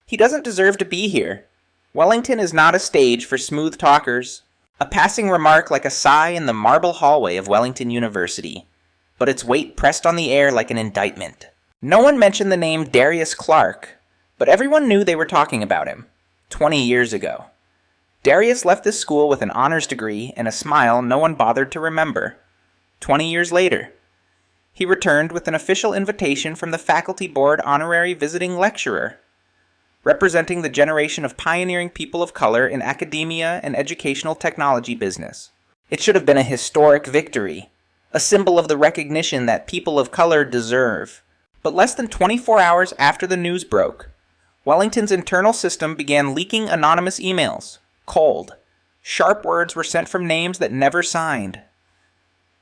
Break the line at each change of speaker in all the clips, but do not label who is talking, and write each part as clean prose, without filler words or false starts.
He doesn't deserve to be here. Wellington is not a stage for smooth talkers. A passing remark like a sigh in the marble hallway of Wellington University, but its weight pressed on the air like an indictment. No one mentioned the name Darius Clark, but everyone knew they were talking about him. 20 years ago. Darius left this school with an honors degree and a smile no one bothered to remember. 20 years later, he returned with an official invitation from the faculty board honorary visiting lecturer, representing the generation of pioneering people of color in academia and educational technology business. It should have been a historic victory, a symbol of the recognition that people of color deserve. But less than 24 hours after the news broke, Wellington's internal system began leaking anonymous emails. Cold, sharp words were sent from names that never signed.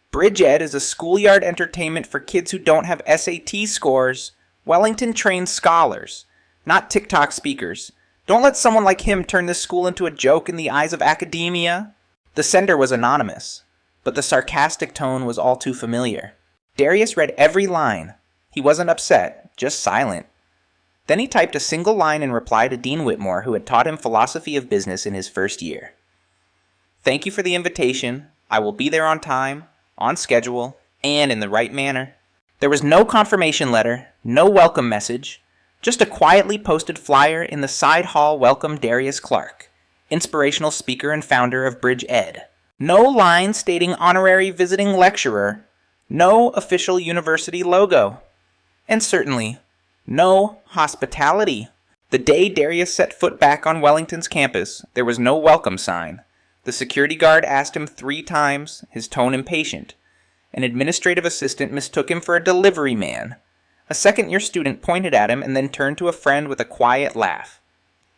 Bridge Ed is a schoolyard entertainment for kids who don't have SAT scores. Wellington trains scholars, not TikTok speakers. Don't let someone like him turn this school into a joke in the eyes of academia. The sender was anonymous, but the sarcastic tone was all too familiar. Darius read every line. He wasn't upset, just silent. Then he typed a single line in reply to Dean Whitmore, who had taught him philosophy of business in his first year. Thank you for the invitation. I will be there on time, on schedule, and in the right manner. There was no confirmation letter, no welcome message, just a quietly posted flyer in the side hall welcome Darius Clark, inspirational speaker and founder of Bridge Ed. No line stating honorary visiting lecturer, no official university logo, and certainly no hospitality. The day Darius set foot back on Wellington's campus, there was no welcome sign. The security guard asked him 3 times, his tone impatient. An administrative assistant mistook him for a delivery man. A second-year student pointed at him and then turned to a friend with a quiet laugh.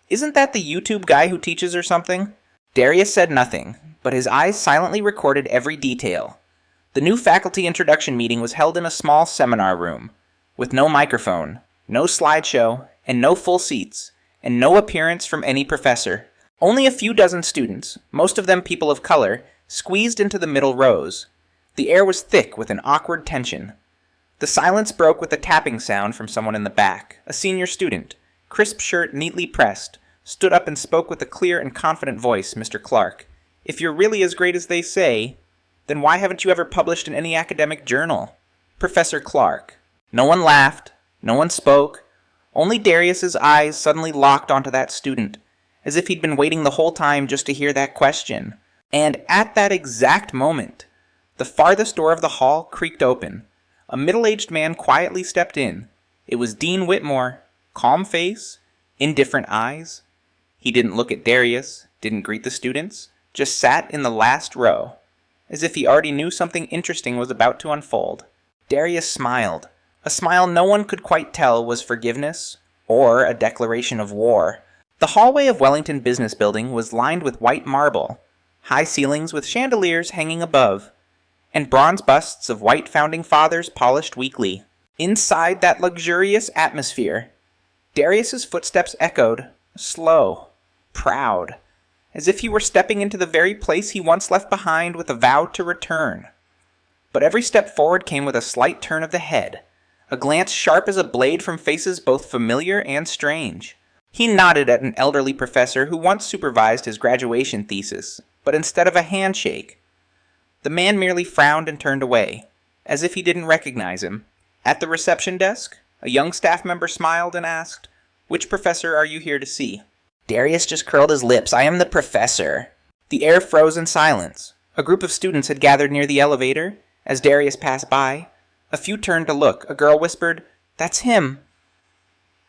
"Isn't that the YouTube guy who teaches or something?" Darius said nothing, but his eyes silently recorded every detail. The new faculty introduction meeting was held in a small seminar room, with no microphone, no slideshow, and no full seats, and no appearance from any professor. Only a few dozen students, most of them people of color, squeezed into the middle rows. The air was thick with an awkward tension. The silence broke with a tapping sound from someone in the back. A senior student, crisp shirt neatly pressed, stood up and spoke with a clear and confident voice. "Mr. Clark, if you're really as great as they say, then why haven't you ever published in any academic journal?" Professor Clark. No one laughed. No one spoke. Only Darius's eyes suddenly locked onto that student, as if he'd been waiting the whole time just to hear that question. And at that exact moment, the farthest door of the hall creaked open. A middle-aged man quietly stepped in. It was Dean Whitmore, calm face, indifferent eyes. He didn't look at Darius, didn't greet the students, just sat in the last row, as if he already knew something interesting was about to unfold. Darius smiled. A smile no one could quite tell was forgiveness or a declaration of war. The hallway of Wellington Business Building was lined with white marble, high ceilings with chandeliers hanging above, and bronze busts of white founding fathers polished weekly. Inside that luxurious atmosphere, Darius's footsteps echoed, slow, proud, as if he were stepping into the very place he once left behind with a vow to return. But every step forward came with a slight turn of the head, a glance sharp as a blade from faces both familiar and strange. He nodded at an elderly professor who once supervised his graduation thesis, but instead of a handshake, the man merely frowned and turned away, as if he didn't recognize him. At the reception desk, a young staff member smiled and asked, "Which professor are you here to see?" Darius just curled his lips. "I am the professor." The air froze in silence. A group of students had gathered near the elevator. As Darius passed by, a few turned to look. A girl whispered, "That's him."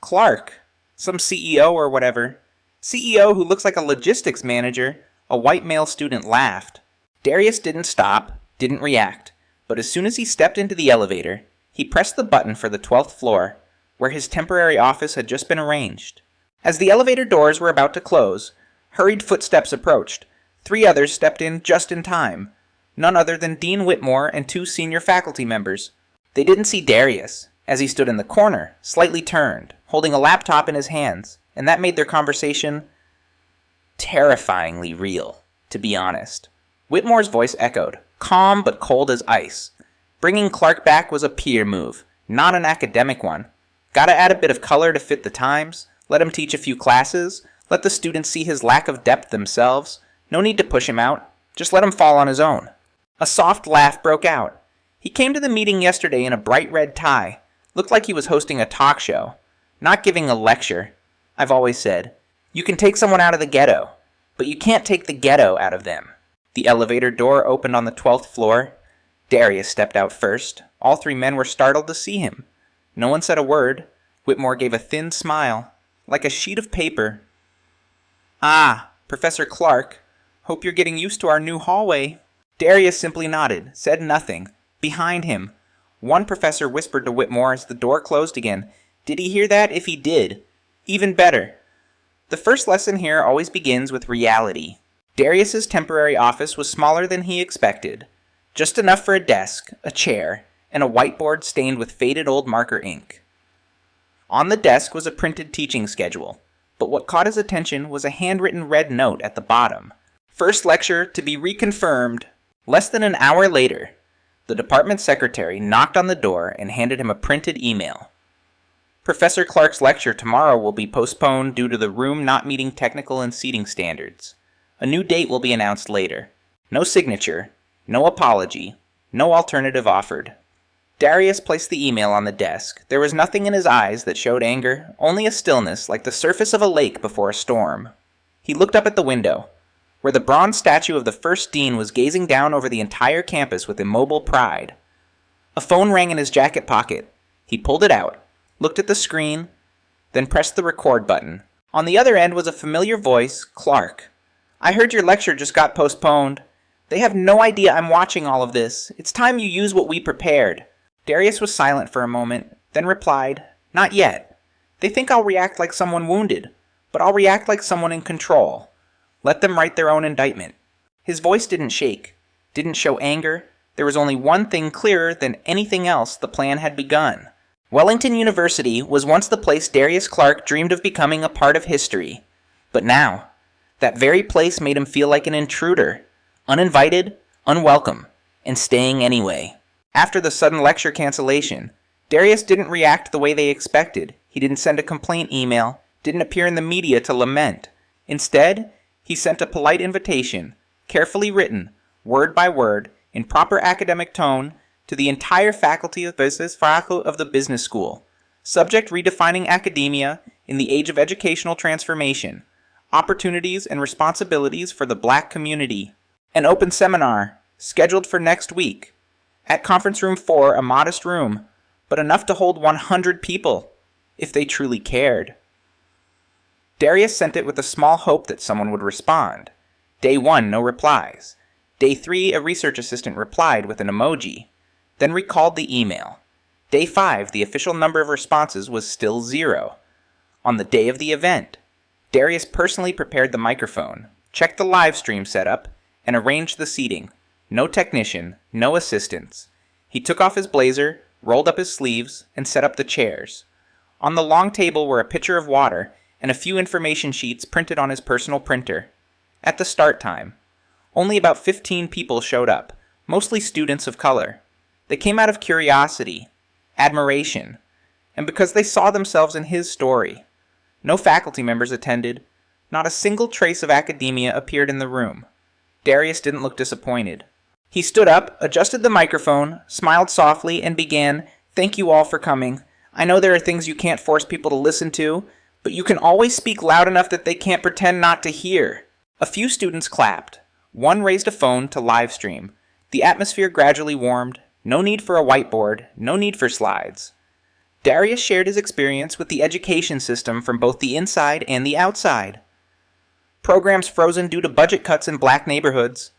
"Clark. Some CEO or whatever." "CEO who looks like a logistics manager." A white male student laughed. Darius didn't stop, didn't react, but as soon as he stepped into the elevator, he pressed the button for the 12th floor, where his temporary office had just been arranged. As the elevator doors were about to close, hurried footsteps approached. 3 others stepped in just in time. None other than Dean Whitmore and 2 senior faculty members. They didn't see Darius, as he stood in the corner, slightly turned, holding a laptop in his hands, and that made their conversation terrifyingly real, to be honest. Whitmore's voice echoed, calm but cold as ice. Bringing Clark back was a peer move, not an academic one. Gotta add a bit of color to fit the times. Let him teach a few classes. Let the students see his lack of depth themselves. No need to push him out. Just let him fall on his own. A soft laugh broke out. He came to the meeting yesterday in a bright red tie. Looked like he was hosting a talk show. Not giving a lecture. I've always said, you can take someone out of the ghetto, but you can't take the ghetto out of them. The elevator door opened on the 12th floor. Darius stepped out first. All three men were startled to see him. No one said a word. Whitmore gave a thin smile, like a sheet of paper. Ah, Professor Clark. Hope you're getting used to our new hallway. Darius simply nodded, said nothing. Behind him, one professor whispered to Whitmore as the door closed again, "Did he hear that? If he did, even better." The first lesson here always begins with reality. Darius's temporary office was smaller than he expected. Just enough for a desk, a chair, and a whiteboard stained with faded old marker ink. On the desk was a printed teaching schedule, but what caught his attention was a handwritten red note at the bottom. First lecture to be reconfirmed. Less than an hour later, the department secretary knocked on the door and handed him a printed email. Professor Clark's lecture tomorrow will be postponed due to the room not meeting technical and seating standards. A new date will be announced later. No signature, no apology, no alternative offered. Darius placed the email on the desk. There was nothing in his eyes that showed anger, only a stillness like the surface of a lake before a storm. He looked up at the window, where the bronze statue of the first dean was gazing down over the entire campus with immobile pride. A phone rang in his jacket pocket. He pulled it out, looked at the screen, then pressed the record button. On the other end was a familiar voice, Clark. "I heard your lecture just got postponed. They have no idea I'm watching all of this. It's time you use what we prepared." Darius was silent for a moment, then replied, "Not yet. They think I'll react like someone wounded, but I'll react like someone in control. Let them write their own indictment." His voice didn't shake, didn't show anger. There was only one thing clearer than anything else: the plan had begun. Wellington University was once the place Darius Clark dreamed of becoming a part of history. But now, that very place made him feel like an intruder, uninvited, unwelcome, and staying anyway. After the sudden lecture cancellation, Darius didn't react the way they expected. He didn't send a complaint email, didn't appear in the media to lament. Instead, he sent a polite invitation, carefully written, word by word, in proper academic tone, to the entire faculty of the business school. Subject: redefining academia in the age of educational transformation. Opportunities and responsibilities for the black community. An open seminar, scheduled for next week. At Conference Room 4, a modest room, but enough to hold 100 people, if they truly cared. Darius sent it with a small hope that someone would respond. Day 1, no replies. Day 3, a research assistant replied with an emoji, then recalled the email. Day 5, the official number of responses was still 0. On the day of the event, Darius personally prepared the microphone, checked the live stream setup, and arranged the seating. No technician, no assistants. He took off his blazer, rolled up his sleeves, and set up the chairs. On the long table were a pitcher of water and a few information sheets printed on his personal printer. At the start time, only about 15 people showed up, mostly students of color. They came out of curiosity, admiration, and because they saw themselves in his story. No faculty members attended. Not a single trace of academia appeared in the room. Darius didn't look disappointed. He stood up, adjusted the microphone, smiled softly, and began, "Thank you all for coming. I know there are things you can't force people to listen to, but you can always speak loud enough that they can't pretend not to hear." A few students clapped. One raised a phone to live stream. The atmosphere gradually warmed. No need for a whiteboard, no need for slides. Darius shared his experience with the education system from both the inside and the outside. Programs frozen due to budget cuts in black neighborhoods.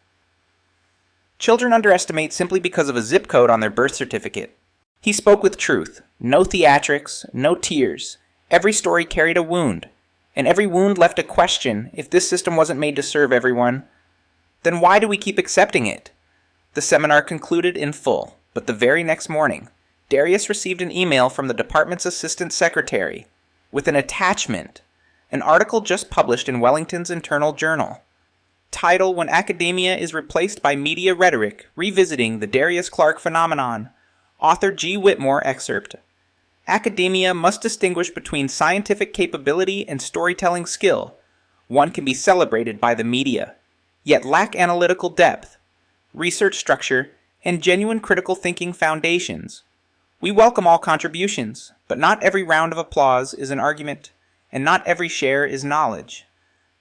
Children underestimate simply because of a zip code on their birth certificate. He spoke with truth. No theatrics, no tears. Every story carried a wound, and every wound left a question: if this system wasn't made to serve everyone, then why do we keep accepting it? The seminar concluded in full, but the very next morning, Darius received an email from the department's assistant secretary with an attachment, an article just published in Wellington's internal journal. Title: When Academia is Replaced by Media Rhetoric, Revisiting the Darius Clark Phenomenon. Author G. Whitmore excerpt. Academia must distinguish between scientific capability and storytelling skill. One can be celebrated by the media, yet lack analytical depth, research structure, and genuine critical thinking foundations. We welcome all contributions, but not every round of applause is an argument, and not every share is knowledge.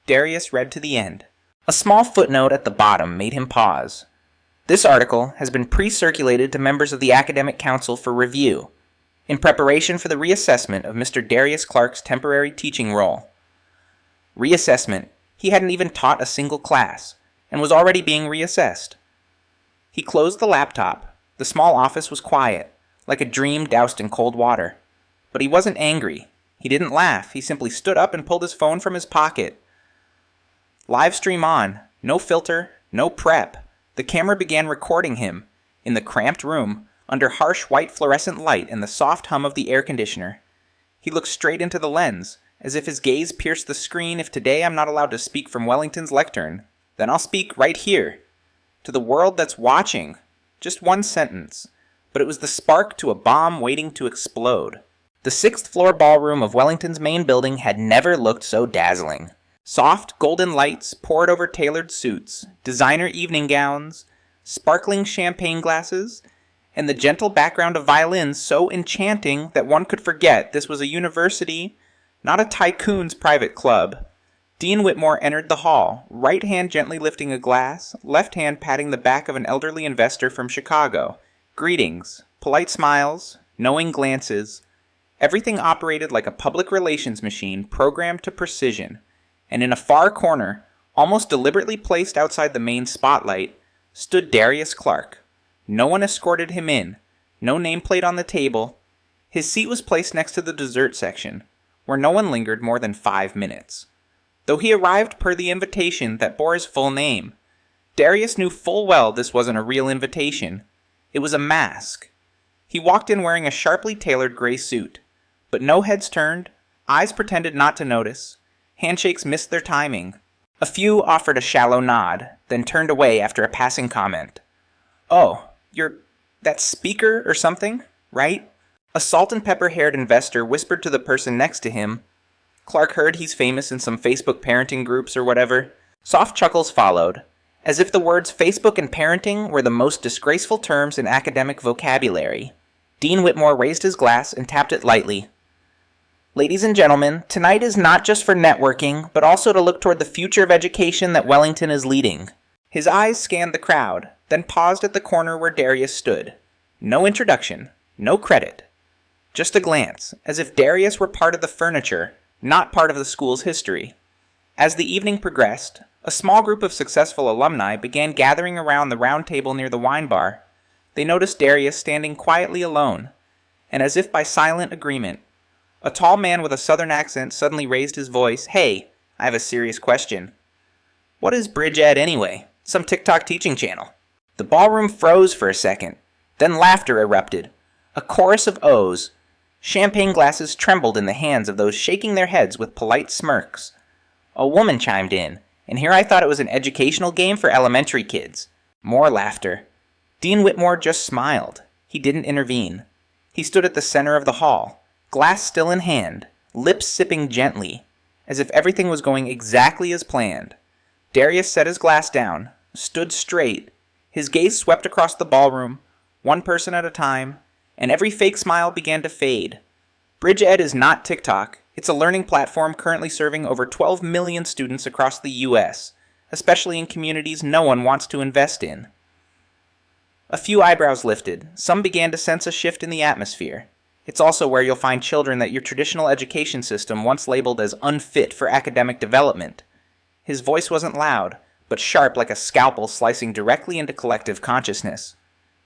Darius read to the end. A small footnote at the bottom made him pause. This article has been pre-circulated to members of the Academic Council for review, in preparation for the reassessment of Mr. Darius Clark's temporary teaching role. Reassessment. He hadn't even taught a single class, and was already being reassessed. He closed the laptop. The small office was quiet, like a dream doused in cold water. But he wasn't angry. He didn't laugh. He simply stood up and pulled his phone from his pocket. Live stream on. No filter, no prep. The camera began recording him, in the cramped room, under harsh white fluorescent light and the soft hum of the air conditioner. He looked straight into the lens, as if his gaze pierced the screen. If today I'm not allowed to speak from Wellington's lectern, then I'll speak right here. To the world that's watching. Just one sentence. But it was the spark to a bomb waiting to explode. The 6th floor ballroom of Wellington's main building had never looked so dazzling. Soft, golden lights poured over tailored suits, designer evening gowns, sparkling champagne glasses, and the gentle background of violins so enchanting that one could forget this was a university, not a tycoon's private club. Dean Whitmore entered the hall, right hand gently lifting a glass, left hand patting the back of an elderly investor from Chicago. Greetings, polite smiles, knowing glances. Everything operated like a public relations machine programmed to precision. And in a far corner, almost deliberately placed outside the main spotlight, stood Darius Clark. No one escorted him in, no nameplate on the table. His seat was placed next to the dessert section, where no one lingered more than 5 minutes. Though he arrived per the invitation that bore his full name, Darius knew full well this wasn't a real invitation. It was a mask. He walked in wearing a sharply tailored gray suit, but no heads turned, eyes pretended not to notice. Handshakes missed their timing. A few offered a shallow nod, then turned away after a passing comment. Oh, you're that speaker or something, right? A salt and pepper-haired investor whispered to the person next to him. Clark heard he's famous in some Facebook parenting groups or whatever. Soft chuckles followed, as if the words Facebook and parenting were the most disgraceful terms in academic vocabulary. Dean Whitmore raised his glass and tapped it lightly. Ladies and gentlemen, tonight is not just for networking, but also to look toward the future of education that Wellington is leading. His eyes scanned the crowd, then paused at the corner where Darius stood. No introduction, no credit. Just a glance, as if Darius were part of the furniture, not part of the school's history. As the evening progressed, a small group of successful alumni began gathering around the round table near the wine bar. They noticed Darius standing quietly alone, and as if by silent agreement, a tall man with a southern accent suddenly raised his voice. Hey, I have a serious question. What is Bridge Ed anyway? Some TikTok teaching channel. The ballroom froze for a second. Then laughter erupted. A chorus of O's. Champagne glasses trembled in the hands of those shaking their heads with polite smirks. A woman chimed in, and here I thought it was an educational game for elementary kids. More laughter. Dean Whitmore just smiled. He didn't intervene. He stood at the center of the hall, glass still in hand, lips sipping gently, as if everything was going exactly as planned. Darius set his glass down, stood straight. His gaze swept across the ballroom, one person at a time, and every fake smile began to fade. Bridge Ed is not TikTok. It's a learning platform currently serving over 12 million students across the U.S., especially in communities no one wants to invest in. A few eyebrows lifted. Some began to sense a shift in the atmosphere. It's also where you'll find children that your traditional education system once labeled as unfit for academic development. His voice wasn't loud, but sharp like a scalpel slicing directly into collective consciousness.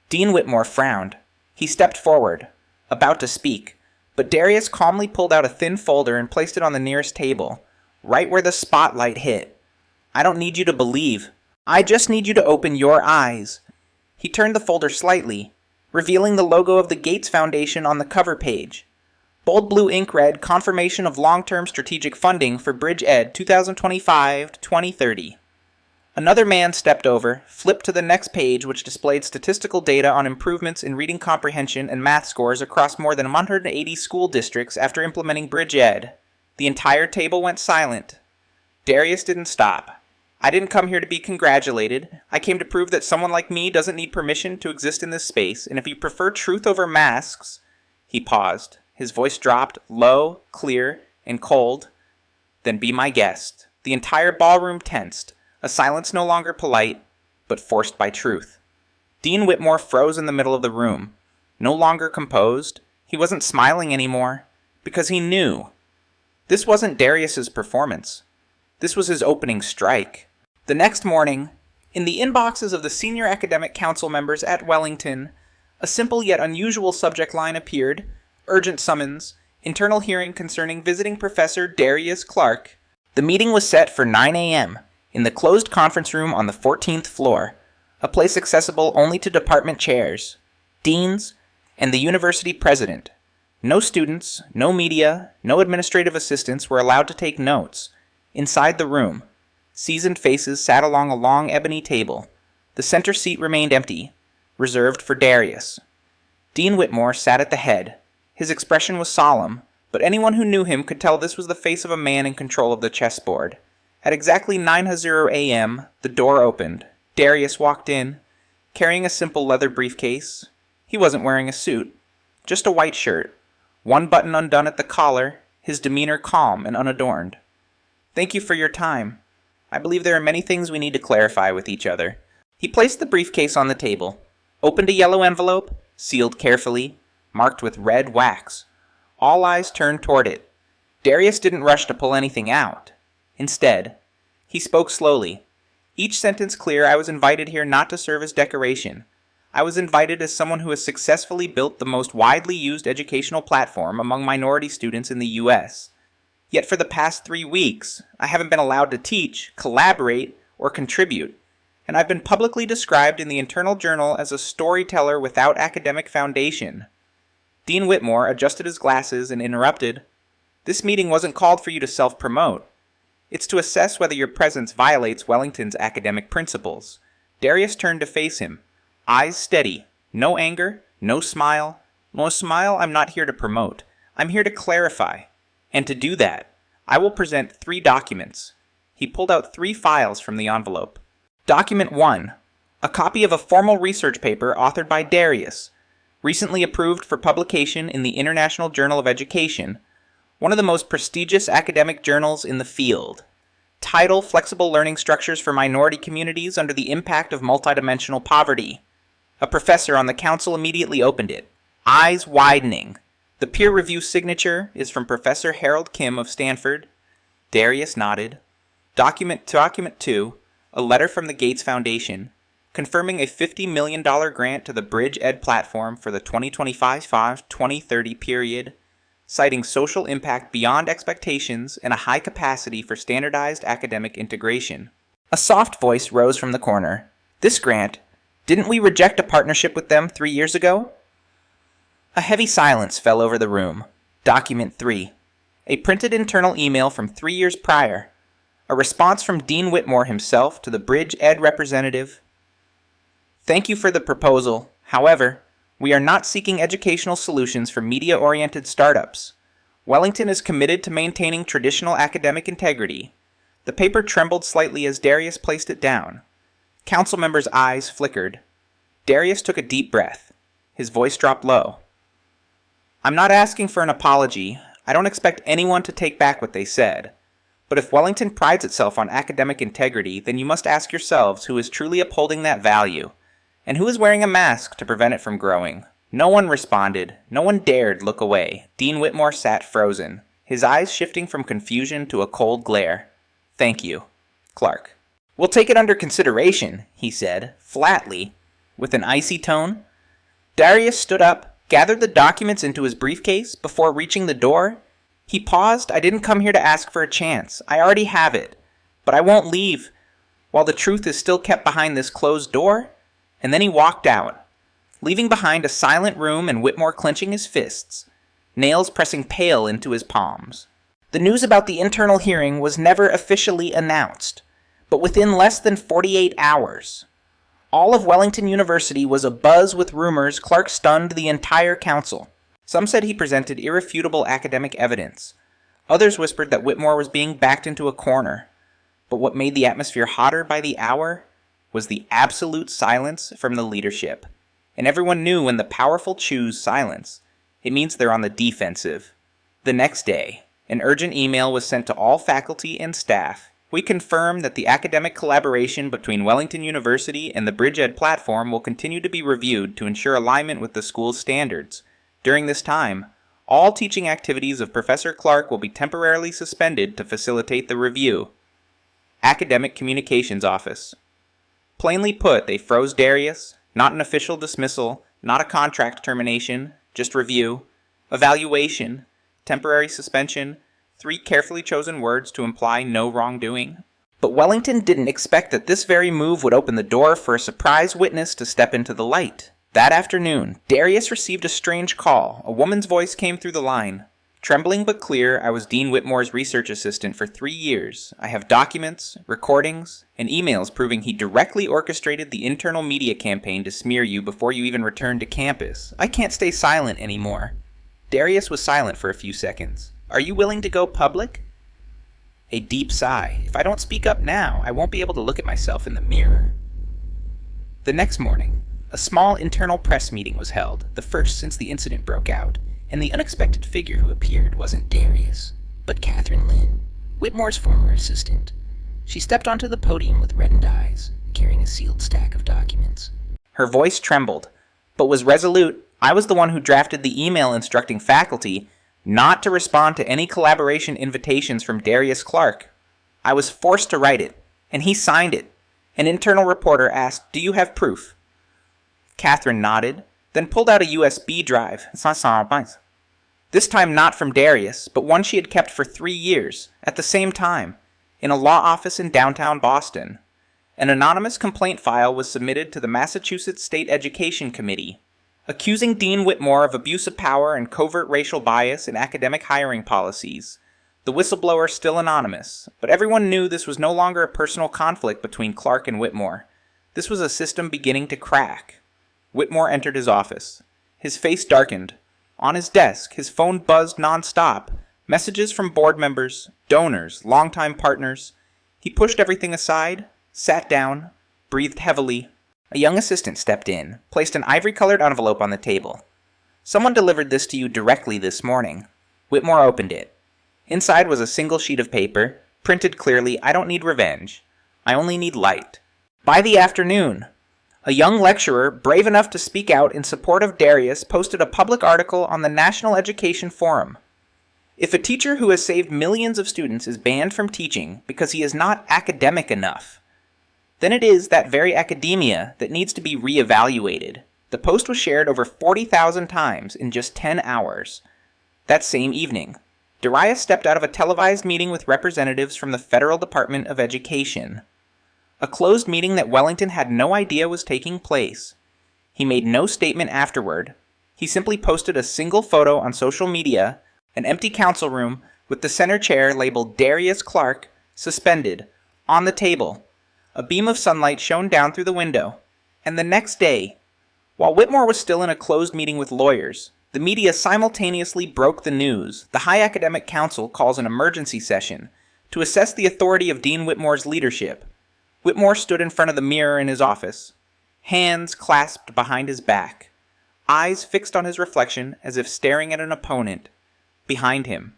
Dean Whitmore frowned. He stepped forward, about to speak, but Darius calmly pulled out a thin folder and placed it on the nearest table, right where the spotlight hit. I don't need you to believe. I just need you to open your eyes. He turned the folder slightly, revealing the logo of the Gates Foundation on the cover page. Bold blue ink read, Confirmation of Long-Term Strategic Funding for Bridge Ed 2025-2030. Another man stepped over, flipped to the next page, which displayed statistical data on improvements in reading comprehension and math scores across more than 180 school districts after implementing Bridge Ed. The entire table went silent. Darius didn't stop. I didn't come here to be congratulated. I came to prove that someone like me doesn't need permission to exist in this space, and if you prefer truth over masks... He paused. His voice dropped, low, clear, and cold. Then be my guest. The entire ballroom tensed, a silence no longer polite, but forced by truth. Dean Whitmore froze in the middle of the room. No longer composed. He wasn't smiling anymore, because he knew. This wasn't Darius's performance. This was his opening strike. The next morning, in the inboxes of the senior academic council members at Wellington, a simple yet unusual subject line appeared: urgent summons, internal hearing concerning visiting Professor Darius Clark. The meeting was set for 9 a.m. in the closed conference room on the 14th floor, a place accessible only to department chairs, deans, and the university president. No students, no media, no administrative assistants were allowed to take notes. Inside the room, seasoned faces sat along a long ebony table. The center seat remained empty, reserved for Darius. Dean Whitmore sat at the head. His expression was solemn, but anyone who knew him could tell this was the face of a man in control of the chessboard. At exactly 9:00 a.m., the door opened. Darius walked in, carrying a simple leather briefcase. He wasn't wearing a suit, just a white shirt, one button undone at the collar, his demeanor calm and unadorned. "Thank you for your time. I believe there are many things we need to clarify with each other." He placed the briefcase on the table, opened a yellow envelope, sealed carefully, marked with red wax. All eyes turned toward it. Darius didn't rush to pull anything out. Instead, he spoke slowly. Each sentence clear. I was invited here not to serve as decoration. I was invited as someone who has successfully built the most widely used educational platform among minority students in the U.S. Yet for the past 3 weeks, I haven't been allowed to teach, collaborate, or contribute, and I've been publicly described in the internal journal as a storyteller without academic foundation. Dean Whitmore adjusted his glasses and interrupted. "This meeting wasn't called for you to self-promote. It's to assess whether your presence violates Wellington's academic principles." Darius turned to face him, eyes steady. No anger, no smile. No smile I'm not here to promote. I'm here to clarify. And to do that, I will present 3 documents. He pulled out 3 files from the envelope. Document 1, a copy of a formal research paper authored by Darius, recently approved for publication in the International Journal of Education, one of the most prestigious academic journals in the field. Title: Flexible Learning Structures for Minority Communities Under the Impact of Multidimensional Poverty. A professor on the council immediately opened it, eyes widening. The peer review signature is from Professor Harold Kim of Stanford. Darius nodded. Document 2, a letter from the Gates Foundation, confirming a $50 million grant to the Bridge Ed platform for the 2025-2030 period, citing social impact beyond expectations and a high capacity for standardized academic integration. A soft voice rose from the corner. "This grant, didn't we reject a partnership with them 3 years ago?" A heavy silence fell over the room. Document 3. A printed internal email from 3 years prior. A response from Dean Whitmore himself to the Bridge Ed representative. "Thank you for the proposal. However, we are not seeking educational solutions for media-oriented startups. Wellington is committed to maintaining traditional academic integrity." The paper trembled slightly as Darius placed it down. Council members' eyes flickered. Darius took a deep breath. His voice dropped low. "I'm not asking for an apology. I don't expect anyone to take back what they said. But if Wellington prides itself on academic integrity, then you must ask yourselves who is truly upholding that value, and who is wearing a mask to prevent it from growing." No one responded. No one dared look away. Dean Whitmore sat frozen, his eyes shifting from confusion to a cold glare. "Thank you, Clark." "We'll take it under consideration," he said, flatly, with an icy tone. Darius stood up, gathered the documents into his briefcase before reaching the door. He paused. "I didn't come here to ask for a chance. I already have it. But I won't leave while the truth is still kept behind this closed door." And then he walked out, leaving behind a silent room and Whitmore clenching his fists, nails pressing pale into his palms. The news about the internal hearing was never officially announced, But within less than 48 hours, all of Wellington University was abuzz with rumors Clark stunned the entire council. Some said he presented irrefutable academic evidence. Others whispered that Whitmore was being backed into a corner. But what made the atmosphere hotter by the hour was the absolute silence from the leadership. And everyone knew when the powerful choose silence, it means they're on the defensive. The next day, an urgent email was sent to all faculty and staff. We confirm that the academic collaboration between Wellington University and the BridgeEd platform will continue to be reviewed to ensure alignment with the school's standards. During this time, all teaching activities of Professor Clark will be temporarily suspended to facilitate the review. Academic Communications Office. Plainly put, they froze Darius. Not an official dismissal, not a contract termination, just review, evaluation, temporary suspension, 3 carefully chosen words to imply no wrongdoing. But Wellington didn't expect that this very move would open the door for a surprise witness to step into the light. That afternoon, Darius received a strange call. A woman's voice came through the line. Trembling but clear, I was Dean Whitmore's research assistant for 3 years. I have documents, recordings, and emails proving he directly orchestrated the internal media campaign to smear you before you even returned to campus. I can't stay silent anymore. Darius was silent for a few seconds. Are you willing to go public? A deep sigh. If I don't speak up now, I won't be able to look at myself in the mirror. The next morning, a small internal press meeting was held, the first since the incident broke out. And the unexpected figure who appeared wasn't Darius, but Catherine Lynn, Whitmore's former assistant. She stepped onto the podium with reddened eyes, carrying a sealed stack of documents. Her voice trembled, but was resolute. I was the one who drafted the email instructing faculty not to respond to any collaboration invitations from Darius Clark. I was forced to write it, and he signed it. An internal reporter asked, "Do you have proof?" Catherine nodded, then pulled out a USB drive. This time not from Darius, but one she had kept for 3 years, at the same time, in a law office in downtown Boston. An anonymous complaint file was submitted to the Massachusetts State Education Committee, accusing Dean Whitmore of abuse of power and covert racial bias in academic hiring policies. The whistleblower still anonymous, but everyone knew this was no longer a personal conflict between Clark and Whitmore. This was a system beginning to crack. Whitmore entered his office. His face darkened. On his desk, his phone buzzed nonstop. Messages from board members, donors, longtime partners. He pushed everything aside, sat down, breathed heavily. A young assistant stepped in, placed an ivory-colored envelope on the table. "Someone delivered this to you directly this morning." Whitmore opened it. Inside was a single sheet of paper, printed clearly, "I don't need revenge. I only need light." By the afternoon, a young lecturer, brave enough to speak out in support of Darius, posted a public article on the National Education Forum. If a teacher who has saved millions of students is banned from teaching because he is not academic enough, then it is that very academia that needs to be reevaluated. The post was shared over 40,000 times in just 10 hours. That same evening, Darius stepped out of a televised meeting with representatives from the Federal Department of Education. A closed meeting that Wellington had no idea was taking place. He made no statement afterward. He simply posted a single photo on social media, an empty council room with the center chair labeled Darius Clark, suspended, on the table. A beam of sunlight shone down through the window. And the next day, while Whitmore was still in a closed meeting with lawyers, the media simultaneously broke the news. The High Academic Council calls an emergency session to assess the authority of Dean Whitmore's leadership. Whitmore stood in front of the mirror in his office, hands clasped behind his back, eyes fixed on his reflection as if staring at an opponent. Behind him,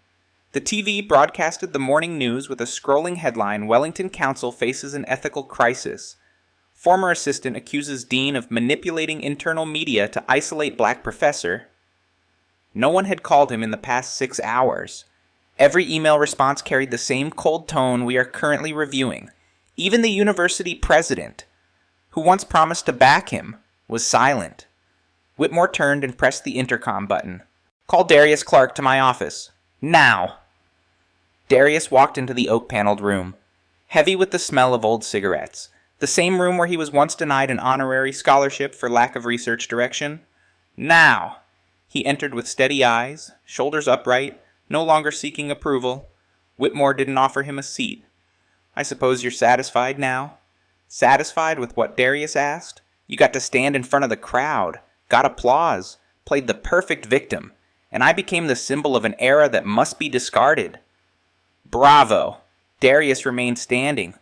the TV broadcasted the morning news with a scrolling headline, "Wellington Council faces an ethical crisis. Former assistant accuses dean of manipulating internal media to isolate black professor." No one had called him in the past 6 hours. Every email response carried the same cold tone we are currently reviewing. Even the university president, who once promised to back him, was silent. Whitmore turned and pressed the intercom button. "Call Darius Clark to my office. Now!" Darius walked into the oak-paneled room, heavy with the smell of old cigarettes, the same room where he was once denied an honorary scholarship for lack of research direction. "Now!" He entered with steady eyes, shoulders upright, no longer seeking approval. Whitmore didn't offer him a seat. I suppose you're satisfied now? Satisfied with what Darius asked? You got to stand in front of the crowd, got applause, played the perfect victim, and I became the symbol of an era that must be discarded. Bravo! Darius remained standing,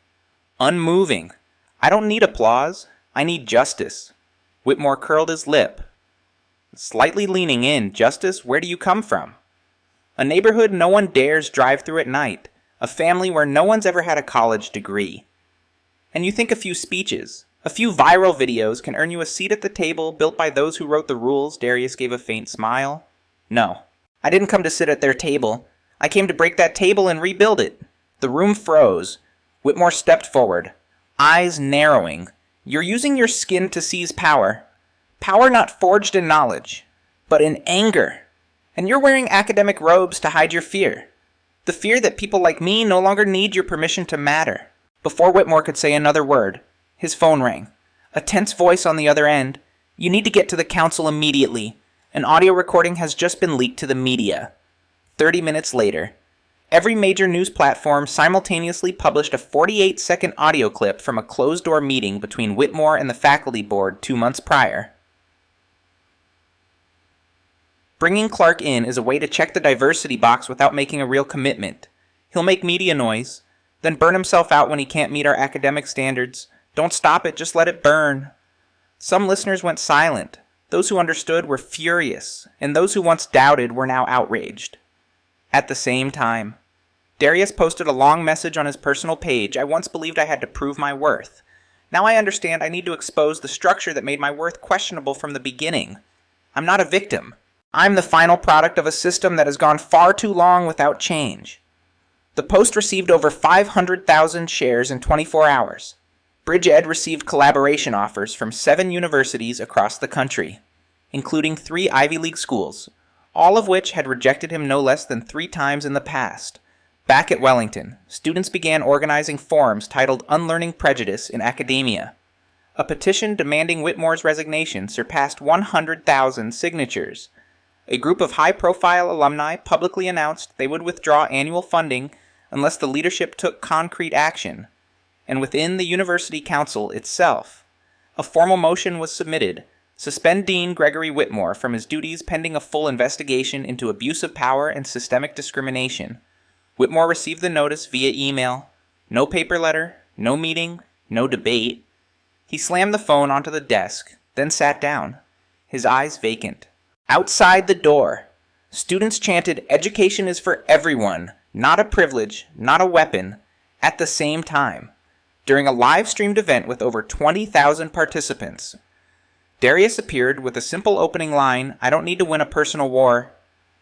unmoving. I don't need applause. I need justice. Whitmore curled his lip, slightly leaning in. Justice, where do you come from? A neighborhood no one dares drive through at night. A family where no one's ever had a college degree. And you think a few speeches, a few viral videos can earn you a seat at the table built by those who wrote the rules? Darius gave a faint smile. No, I didn't come to sit at their table. I came to break that table and rebuild it. The room froze. Whitmore stepped forward, eyes narrowing. You're using your skin to seize power. Power not forged in knowledge, but in anger. And you're wearing academic robes to hide your fear. The fear that people like me no longer need your permission to matter. Before Whitmore could say another word, his phone rang. A tense voice on the other end. You need to get to the council immediately. An audio recording has just been leaked to the media. 30 minutes later, every major news platform simultaneously published a 48-second audio clip from a closed-door meeting between Whitmore and the faculty board 2 months prior. Bringing Clark in is a way to check the diversity box without making a real commitment. He'll make media noise, then burn himself out when he can't meet our academic standards. Don't stop it, just let it burn. Some listeners went silent. Those who understood were furious, and those who once doubted were now outraged. At the same time, Darius posted a long message on his personal page. I once believed I had to prove my worth. Now I understand I need to expose the structure that made my worth questionable from the beginning. I'm not a victim. I'm the final product of a system that has gone far too long without change. The post received over 500,000 shares in 24 hours. BridgeEd received collaboration offers from 7 universities across the country, including 3 Ivy League schools, all of which had rejected him no less than 3 times in the past. Back at Wellington, students began organizing forums titled Unlearning Prejudice in Academia. A petition demanding Whitmore's resignation surpassed 100,000 signatures. A group of high-profile alumni publicly announced they would withdraw annual funding unless the leadership took concrete action. And within the university council itself, a formal motion was submitted: suspend Dean Gregory Whitmore from his duties pending a full investigation into abuse of power and systemic discrimination. Whitmore received the notice via email. No paper letter, no meeting, no debate. He slammed the phone onto the desk, then sat down, his eyes vacant. Outside the door, students chanted, "Education is for everyone, not a privilege, not a weapon," at the same time, during a live-streamed event with over 20,000 participants. Darius appeared with a simple opening line, "I don't need to win a personal war.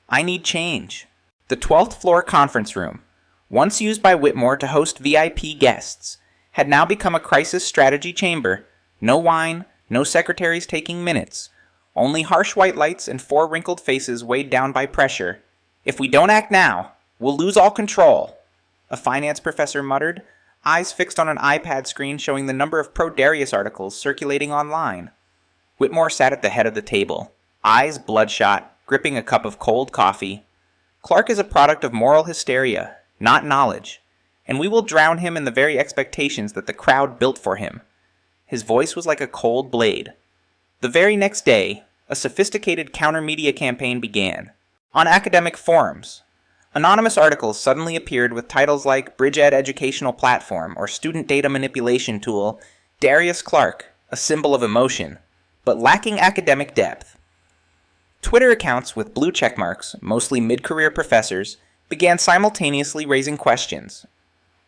I need change." The 12th floor conference room, once used by Whitmore to host VIP guests, had now become a crisis strategy chamber. No wine, no secretaries taking minutes, only harsh white lights and 4 wrinkled faces weighed down by pressure. "If we don't act now, we'll lose all control," a finance professor muttered, eyes fixed on an iPad screen showing the number of pro-Darius articles circulating online. Whitmore sat at the head of the table, eyes bloodshot, gripping a cup of cold coffee. Clark is a product of moral hysteria, not knowledge, and we will drown him in the very expectations that the crowd built for him. His voice was like a cold blade. The very next day, a sophisticated counter-media campaign began. On academic forums, anonymous articles suddenly appeared with titles like BridgeEd Educational Platform or Student Data Manipulation Tool, Darius Clark, a symbol of emotion, but lacking academic depth. Twitter accounts with blue checkmarks, mostly mid-career professors, began simultaneously raising questions.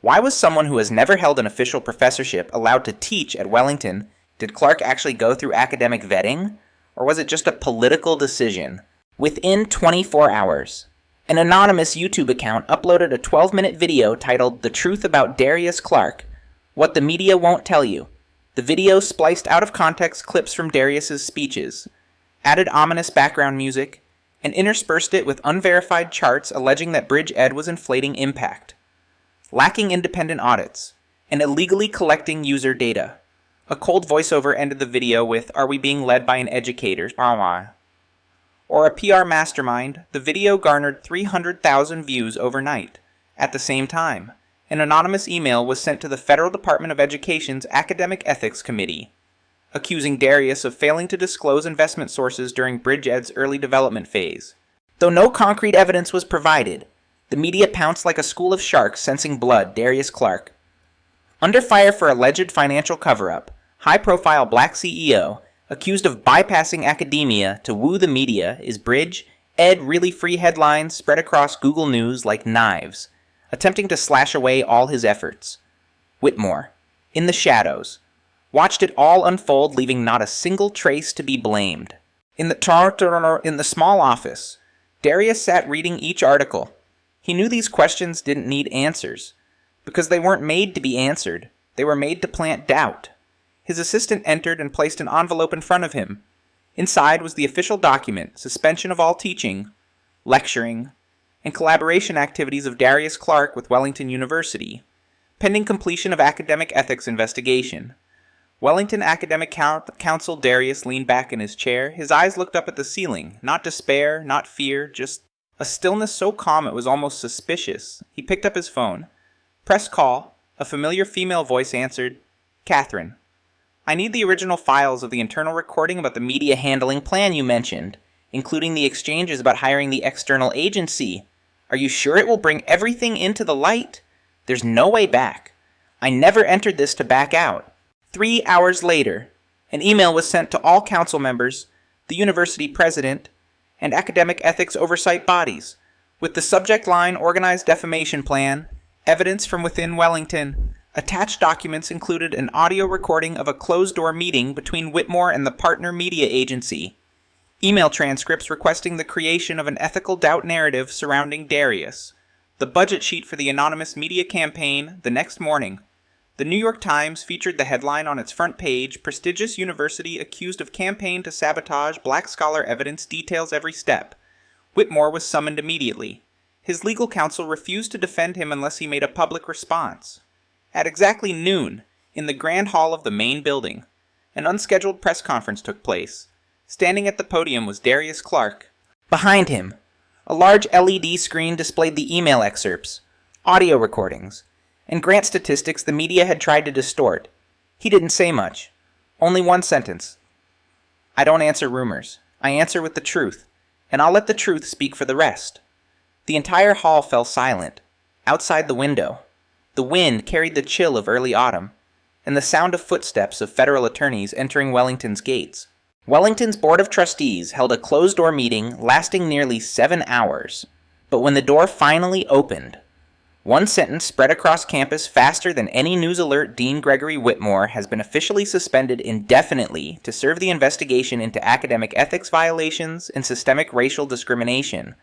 Why was someone who has never held an official professorship allowed to teach at Wellington? Did Clark actually go through academic vetting? Or was it just a political decision? Within 24 hours, an anonymous YouTube account uploaded a 12-minute video titled "The Truth About Darius Clark, What the Media Won't Tell You." The video spliced out of context clips from Darius's speeches, added ominous background music, and interspersed it with unverified charts alleging that BridgeEd was inflating impact, lacking independent audits, and illegally collecting user data. A cold voiceover ended the video with, "Are we being led by an educator?" Or a PR mastermind. The video garnered 300,000 views overnight. At the same time, an anonymous email was sent to the Federal Department of Education's Academic Ethics Committee, accusing Darius of failing to disclose investment sources during BridgeEd's early development phase. Though no concrete evidence was provided, the media pounced like a school of sharks sensing blood Darius Clark. Under fire for alleged financial cover-up, high-profile black CEO, accused of bypassing academia to woo the media, is BridgeEd really free headlines spread across Google News like knives, attempting to slash away all his efforts. Whitmore, in the shadows, watched it all unfold, leaving not a single trace to be blamed. In the small office, Darius sat reading each article. He knew these questions didn't need answers, because they weren't made to be answered. They were made to plant doubt. His assistant entered and placed an envelope in front of him. Inside was the official document, suspension of all teaching, lecturing, and collaboration activities of Darius Clark with Wellington University, pending completion of academic ethics investigation. Wellington Academic Council Darius leaned back in his chair. His eyes looked up at the ceiling. Not despair, not fear, just a stillness so calm it was almost suspicious. He picked up his phone. Press call. A familiar female voice answered, "Catherine, I need the original files of the internal recording about the media handling plan you mentioned, including the exchanges about hiring the external agency. Are you sure it will bring everything into the light? There's no way back. I never entered this to back out." 3 hours later, an email was sent to all council members, the university president, and academic ethics oversight bodies, with the subject line Organized Defamation Plan, evidence from within Wellington. Attached documents included an audio recording of a closed-door meeting between Whitmore and the partner media agency, email transcripts requesting the creation of an ethical doubt narrative surrounding Darius, the budget sheet for the anonymous media campaign the next morning. The New York Times featured the headline on its front page, "Prestigious University Accused of Campaign to Sabotage Black Scholar Evidence Details Every Step." Whitmore was summoned immediately. His legal counsel refused to defend him unless he made a public response. At exactly noon, in the grand hall of the main building, an unscheduled press conference took place. Standing at the podium was Darius Clark. Behind him, a large LED screen displayed the email excerpts, audio recordings, and grant statistics the media had tried to distort. He didn't say much. Only one sentence. "I don't answer rumors. I answer with the truth, and I'll let the truth speak for the rest." The entire hall fell silent. Outside the window, the wind carried the chill of early autumn, and the sound of footsteps of federal attorneys entering Wellington's gates. Wellington's Board of Trustees held a closed-door meeting lasting nearly 7 hours. But when the door finally opened, one sentence spread across campus faster than any news alert: Dean Gregory Whitmore has been officially suspended indefinitely to serve the investigation into academic ethics violations and systemic racial discrimination.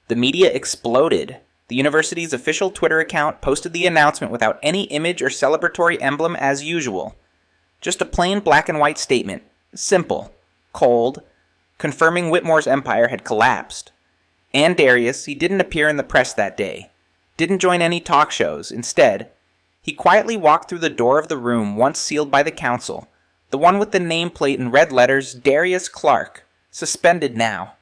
The media exploded. The university's official Twitter account posted the announcement without any image or celebratory emblem as usual. Just a plain black and white statement. Simple. Cold. Confirming Whitmore's empire had collapsed. And Darius, he didn't appear in the press that day. Didn't join any talk shows. Instead, he quietly walked through the door of the room once sealed by the council, the one with the nameplate in red letters, Darius Clark. Suspended now.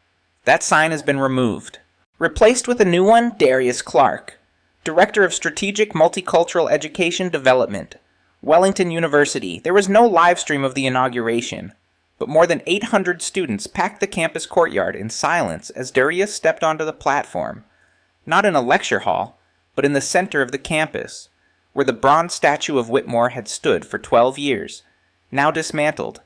That sign has been removed. Replaced with a new one, Darius Clark, Director of Strategic Multicultural Education Development, Wellington University. There was no live stream of the inauguration, but more than 800 students packed the campus courtyard in silence as Darius stepped onto the platform, not in a lecture hall, but in the center of the campus, where the bronze statue of Whitmore had stood for 12 years, now dismantled.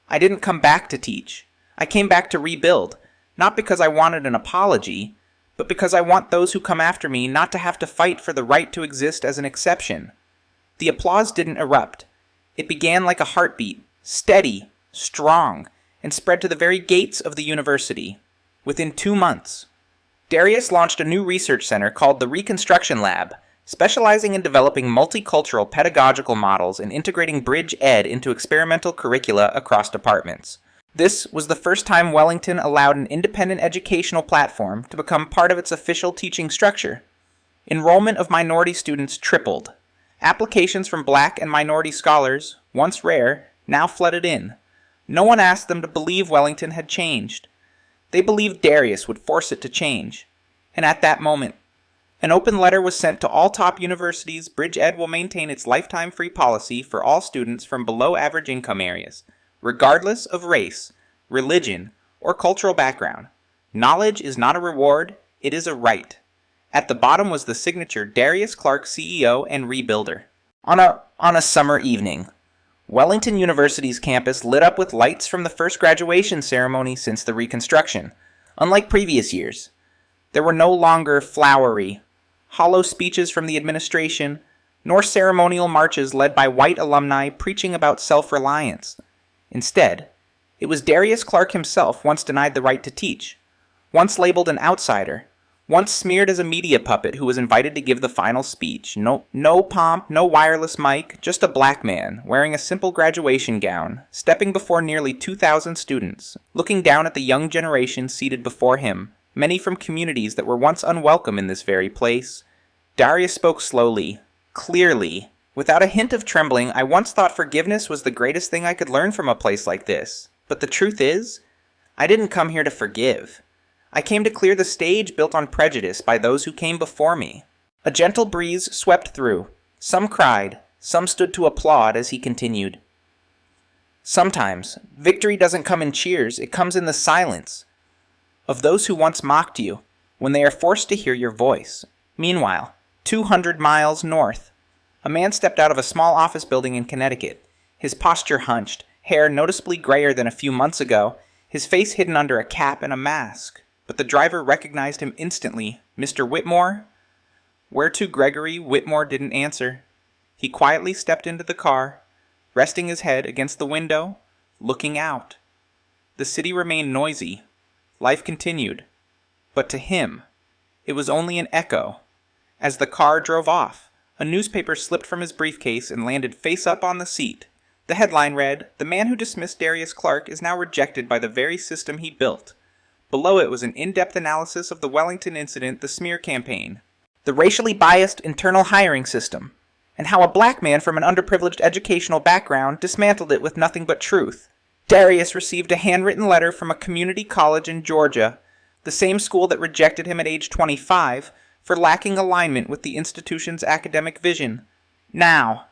"I didn't come back to teach. I came back to rebuild, not because I wanted an apology, but because I want those who come after me not to have to fight for the right to exist as an exception." The applause didn't erupt. It began like a heartbeat, steady, strong, and spread to the very gates of the university. Within 2 months, Darius launched a new research center called the Reconstruction Lab, specializing in developing multicultural pedagogical models and integrating BridgeEd into experimental curricula across departments. This was the first time Wellington allowed an independent educational platform to become part of its official teaching structure. Enrollment of minority students tripled. Applications from black and minority scholars, once rare, now flooded in. No one asked them to believe Wellington had changed. They believed Darius would force it to change. And at that moment, An open letter was sent to all top universities. Bridge Ed will maintain its lifetime free policy for all students from below average income areas, regardless of race, religion, or cultural background. Knowledge is not a reward, it is a right. At the bottom was the signature Darius Clark, CEO and rebuilder. On a summer evening, Wellington University's campus lit up with lights from the first graduation ceremony since the reconstruction. Unlike previous years, there were no longer flowery, hollow speeches from the administration, nor ceremonial marches led by white alumni preaching about self-reliance. Instead, it was Darius Clark himself, once denied the right to teach, once labeled an outsider, once smeared as a media puppet who was invited to give the final speech. No pomp, no wireless mic, just a black man, wearing a simple graduation gown, stepping before nearly 2,000 students, looking down at the young generation seated before him, many from communities that were once unwelcome in this very place. Darius spoke slowly, clearly. Without a hint of trembling, I once thought forgiveness was the greatest thing I could learn from a place like this. But the truth is, I didn't come here to forgive. I came to clear the stage built on prejudice by those who came before me. A gentle breeze swept through. Some cried, some stood to applaud as he continued. Sometimes, victory doesn't come in cheers, it comes in the silence of those who once mocked you, when they are forced to hear your voice. Meanwhile, 200 miles north, a man stepped out of a small office building in Connecticut, his posture hunched, hair noticeably grayer than a few months ago, his face hidden under a cap and a mask. But the driver recognized him instantly. Mr. Whitmore? Whereto Gregory Whitmore didn't answer. He quietly stepped into the car, resting his head against the window, looking out. The city remained noisy. Life continued. But to him, it was only an echo. As the car drove off, a newspaper slipped from his briefcase and landed face up on the seat. The headline read, "The man who dismissed Darius Clark is now rejected by the very system he built." Below it was an in-depth analysis of the Wellington incident, the smear campaign, the racially biased internal hiring system, and how a black man from an underprivileged educational background dismantled it with nothing but truth. Darius received a handwritten letter from a community college in Georgia, the same school that rejected him at age 25 for lacking alignment with the institution's academic vision. Now,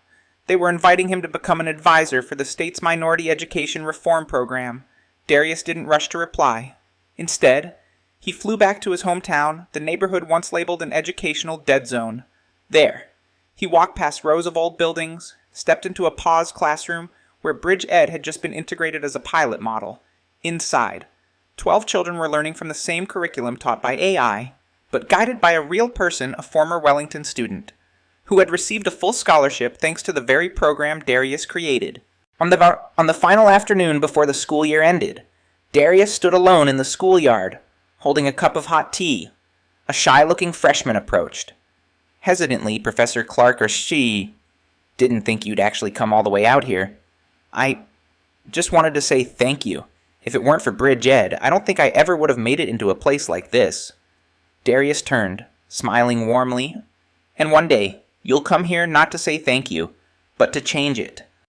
they were inviting him to become an advisor for the state's minority education reform program. Darius didn't rush to reply. Instead, he flew back to his hometown, the neighborhood once labeled an educational dead zone. There, he walked past rows of old buildings, stepped into a paused classroom where Bridge Ed had just been integrated as a pilot model. Inside, 12 children were learning from the same curriculum taught by AI, but guided by a real person, a former Wellington student, who had received a full scholarship thanks to the very program Darius created. On the final afternoon before the school year ended, Darius stood alone in the schoolyard, holding a cup of hot tea. A shy-looking freshman approached. Hesitantly, Professor Clark, or she, didn't think you'd actually come all the way out here. I just wanted to say thank you. If it weren't for Bridge Ed, I don't think I ever would have made it into a place like this. Darius turned, smiling warmly. And one day, you'll come here not to say thank you, but to change it.